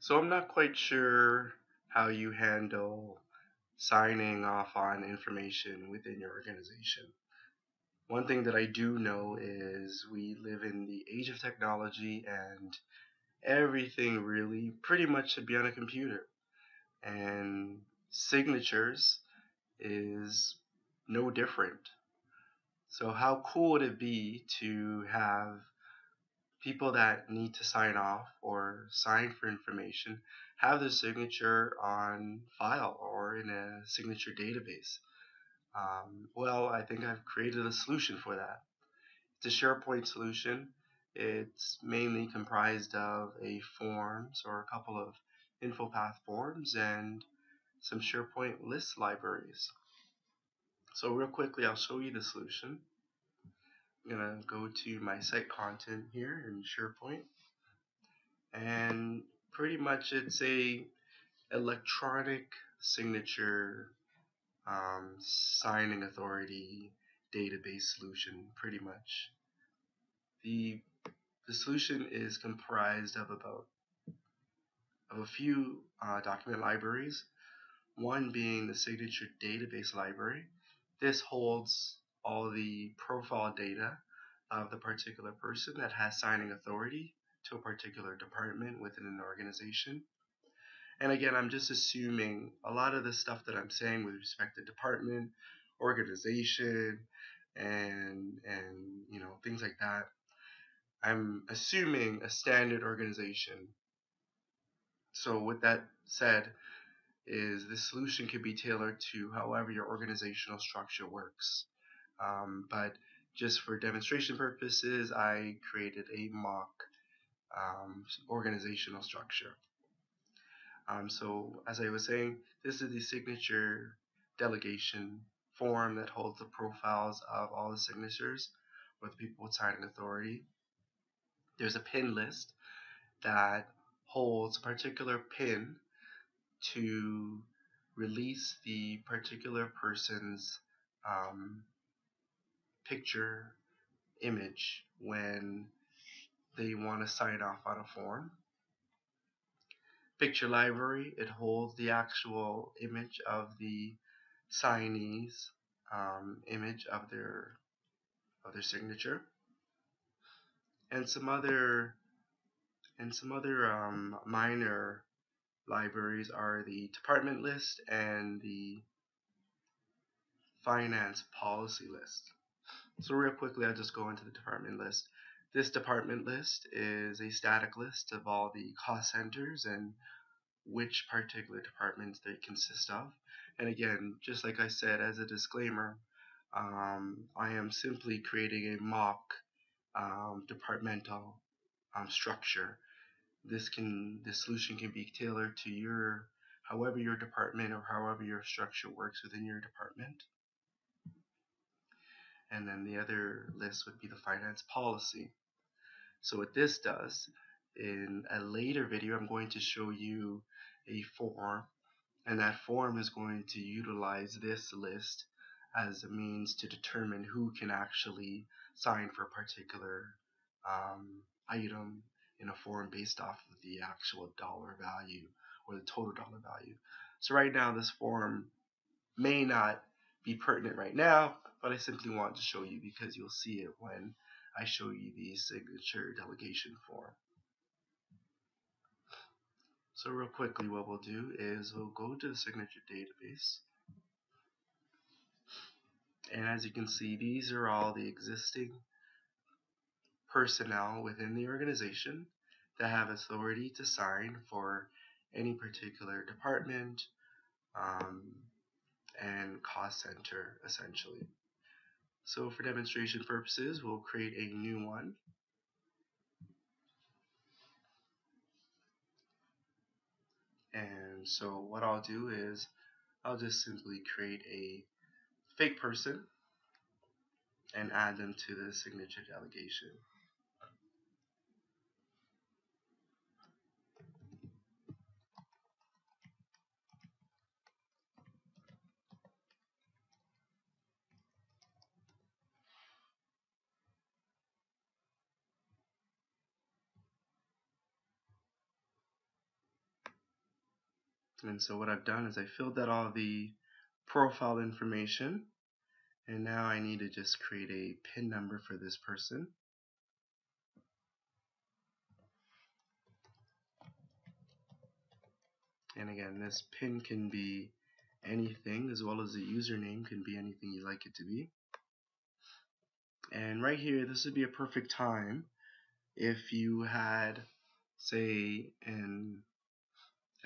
So I'm not quite sure how you handle signing off on information within your organization. One thing that I do know is we live in the age of technology and everything really pretty much should be on a computer. And signatures is no different. So how cool would it be to have people that need to sign off or sign for information have their signature on file or in a signature database? Well, I think I've created a solution for that. It's a SharePoint solution. It's mainly comprised of a forms or a couple of InfoPath forms and some SharePoint list libraries. So real quickly, I'll show you the solution. I'm gonna go to my site content here in SharePoint, and pretty much it's a electronic signature signing authority database solution. Pretty much, the the solution is comprised of a few document libraries. One being the signature database library. This holds all the profile data of the particular person that has signing authority to a particular department within an organization. And again, I'm just assuming a lot of the stuff that I'm saying with respect to department, organization, and things like that. I'm assuming a standard organization. So with that said, is the solution can be tailored to however your organizational structure works. But just for demonstration purposes, I created a mock organizational structure. So as I was saying, this is the signature delegation form that holds the profiles of all the signatures or the people with signing authority. There's a pin list that holds a particular pin to release the particular person's picture image when they want to sign off on a form. Picture library, it holds the actual image of the signee's image of their signature, and some other minor libraries are the department list and the finance policy list. So real quickly, I'll just go into the department list. This department list is a static list of all the cost centers and which particular departments they consist of. And again, just like I said as a disclaimer, I am simply creating a mock departmental structure. This solution can be tailored to however your department or however your structure works within your department. And then the other list would be the finance policy. So what this does, in a later video, I'm going to show you a form, and that form is going to utilize this list as a means to determine who can actually sign for a particular item in a form based off of the actual dollar value or the total dollar value. So right now this form may not be pertinent right now, but I simply want to show you because you'll see it when I show you the signature delegation form. So real quickly, what we'll do is we'll go to the signature database, and as you can see, these are all the existing personnel within the organization that have authority to sign for any particular department and cost center, essentially. So for demonstration purposes, we'll create a new one. And so what I'll do is I'll just simply create a fake person and add them to the signature delegation. And so what I've done is I filled out all the profile information, and now I need to just create a PIN number for this person. And again, this PIN can be anything, as well as the username can be anything you like it to be. And right here, this would be a perfect time if you had, say,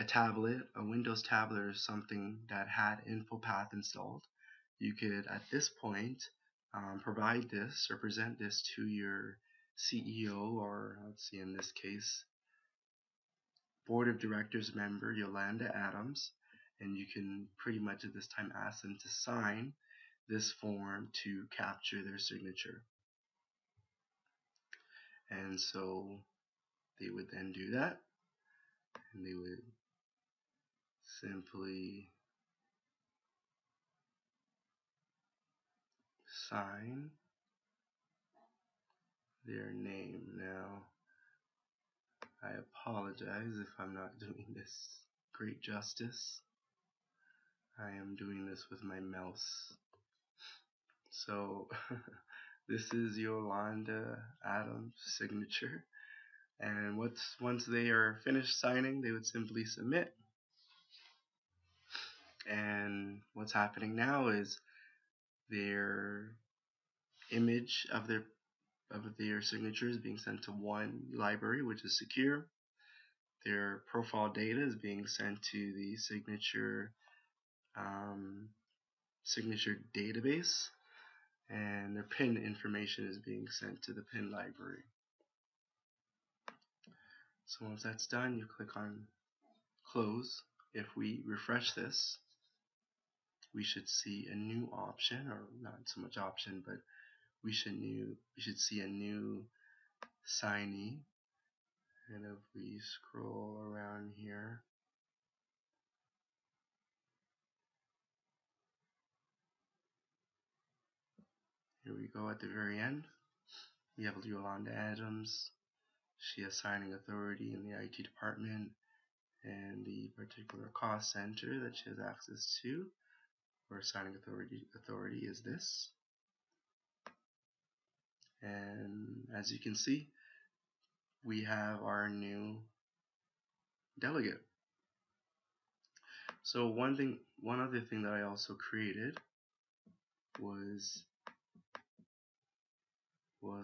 a tablet, a Windows tablet or something that had InfoPath installed. You could, at this point, provide this or present this to your CEO, or let's see, in this case, Board of Directors member Yolanda Adams, and you can pretty much at this time ask them to sign this form to capture their signature. And so they would then do that, and they would simply sign their name. Now, I apologize if I'm not doing this great justice. I am doing this with my mouse. So this is Yolanda Adams' signature, and once they are finished signing, they would simply submit. And what's happening now is their image of their signature is being sent to one library, which is secure. Their profile data is being sent to the signature database, and their PIN information is being sent to the PIN library. So once that's done, you click on close. If we refresh this, we should see a new option, or not so much option, but we should see a new signee. And if we scroll around here, here we go at the very end. We have Yolanda Adams. She has signing authority in the IT department, and the particular cost center that she has access to, or signing authority is this. And as you can see, we have our new delegate. So one other thing that I also created was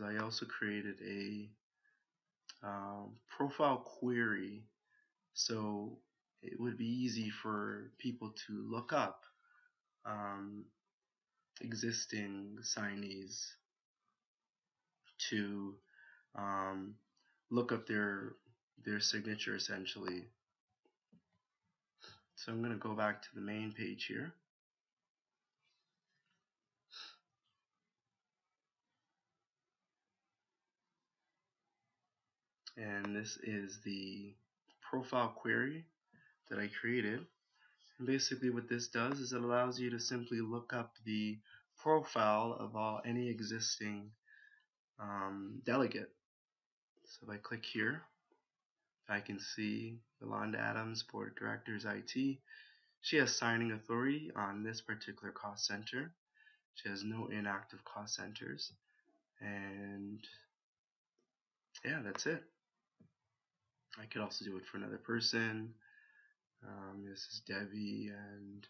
I also created a profile query, so it would be easy for people to look up existing signees, to look up their signature essentially. So I'm going to go back to the main page here. And this is the profile query that I created. And basically what this does is it allows you to simply look up the profile of any existing delegate. So if I click here, I can see Yolanda Adams, Board of Directors IT. She has signing authority on this particular cost center. She has no inactive cost centers. And yeah, that's it. I could also do it for another person. This is Debbie, and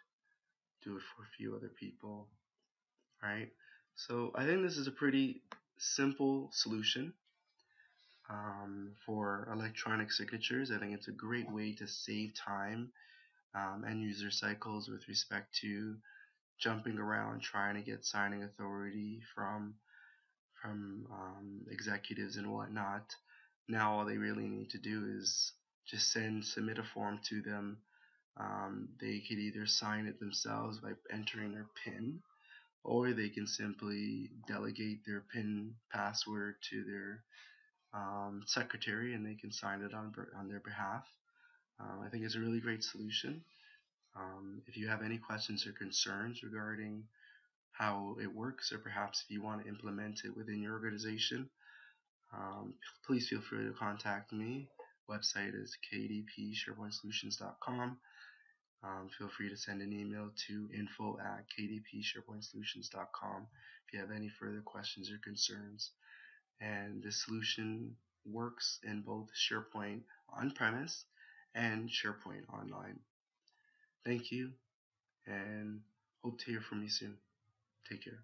do it for a few other people. Alright, so I think this is a pretty simple solution for electronic signatures. I think it's a great way to save time and user cycles with respect to jumping around trying to get signing authority from executives and whatnot. Now all they really need to do is just submit a form to them. They could either sign it themselves by entering their PIN, or they can simply delegate their PIN password to their secretary, and they can sign it on their behalf. I think it's a really great solution. If you have any questions or concerns regarding how it works, or perhaps if you want to implement it within your organization, please feel free to contact me. Website is kdpsharepointsolutions.com, Feel free to send an email to info@kdpsharepointsolutions.com if you have any further questions or concerns. And this solution works in both SharePoint on-premise and SharePoint online. Thank you, and hope to hear from you soon. Take care.